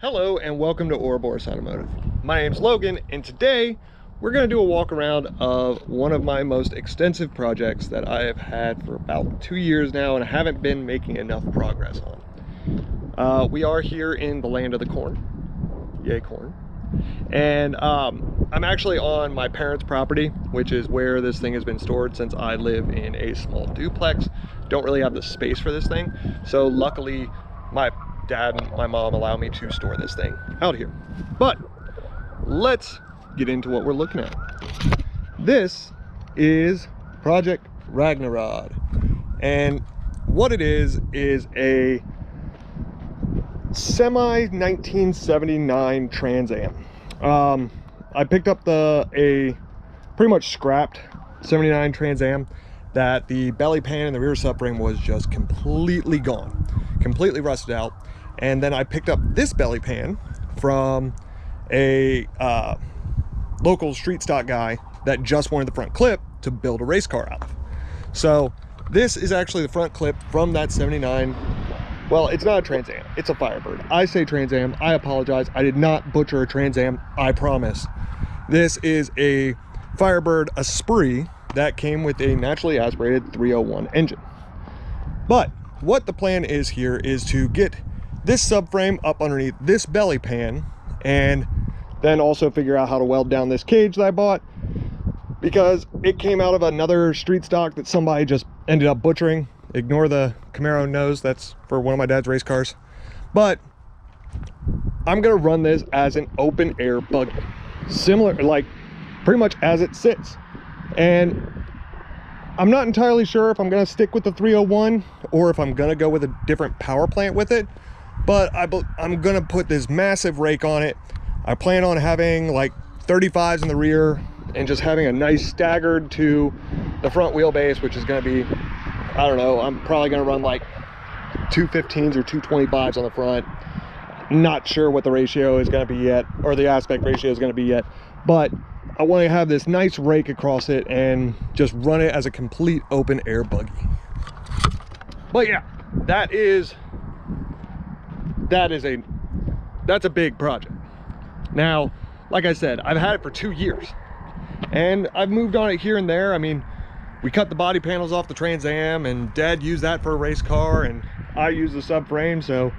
Hello and welcome to Ouroboros Automotive. My name's Logan and today we're going to do a walk around of one of my most extensive projects that I have had for about 2 years now and I haven't been making enough progress on. We are here in the land of the corn. Yay corn. And I'm actually on my parents' property, which is where this thing has been stored since I live in a small duplex. Don't really have the space for this thing. So luckily my dad and my mom allow me to store this thing out here. But let's get into what we're looking at. This is Project Ragnarod. And what it is a semi 1979 Trans Am. I picked up a pretty much scrapped 79 Trans Am that the belly pan and the rear subframe was just completely gone, completely rusted out. And then I picked up this belly pan from a local street stock guy that just wanted the front clip to build a race car out of. So this is actually the front clip from that 79. Well, it's not a Trans Am, it's a Firebird. I say Trans Am, I apologize. I did not butcher a Trans Am, I promise. This is a Firebird Esprit that came with a naturally aspirated 301 engine. But what the plan is here is to get this subframe up underneath this belly pan and then also figure out how to weld down this cage that I bought, because it came out of another street stock that somebody just ended up butchering. Ignore the Camaro nose, that's for one of my dad's race cars. But I'm gonna run this as an open air buggy, similar, like pretty much as it sits. And I'm not entirely sure if I'm gonna stick with the 301 or if I'm gonna go with a different power plant with it, but I'm gonna put this massive rake on it. I plan on having like 35s in the rear and just having a nice staggered to the front wheelbase, which is gonna be, I don't know, I'm probably gonna run like 215s or 225s on the front. Not sure what the ratio is gonna be yet, or the aspect ratio is gonna be yet, but I want to have this nice rake across it and just run it as a complete open air buggy. But yeah, that's a big project. Now, like I said, I've had it for 2 years and I've moved on it here and there. I mean, we cut the body panels off the Trans Am and Dad used that for a race car and I used the subframe, so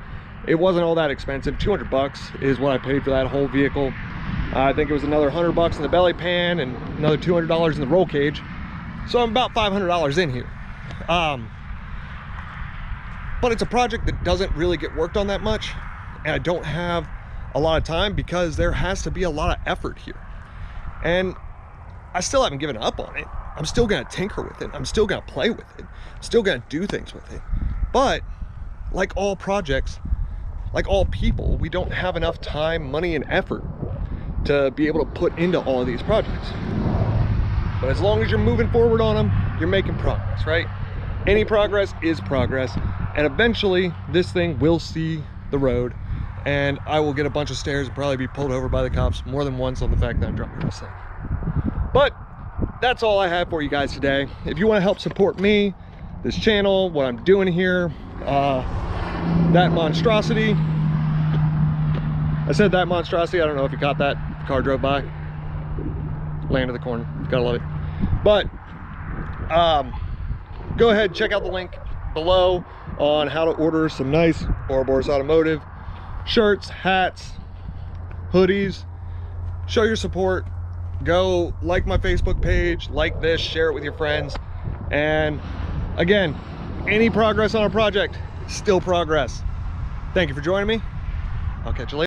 it wasn't all that expensive. 200 bucks is what I paid for that whole vehicle. I think it was another 100 bucks in the belly pan and another $200 in the roll cage. So I'm about $500 in here. But it's a project that doesn't really get worked on that much. And I don't have a lot of time because there has to be a lot of effort here. And I still haven't given up on it. I'm still gonna tinker with it. I'm still gonna play with it. I'm still gonna do things with it. But like all projects, like all people, we don't have enough time, money, and effort to be able to put into all of these projects. But as long as you're moving forward on them, you're making progress, right? Any progress is progress, and eventually this thing will see the road and I will get a bunch of stares and probably be pulled over by the cops more than once on the fact that I'm driving this thing. But that's all I have for you guys today. If you want to help support me, this channel, what I'm doing here, that monstrosity, I said that monstrosity, I don't know if you caught that. The car drove by. Land of the corn, gotta love it. But go ahead, check out the link below on how to order some nice Ouroboros Automotive shirts, hats, hoodies. Show your support. Go like my Facebook page, like this, share it with your friends. And again, any progress on a project, still progress. Thank you for joining me. I'll catch you later.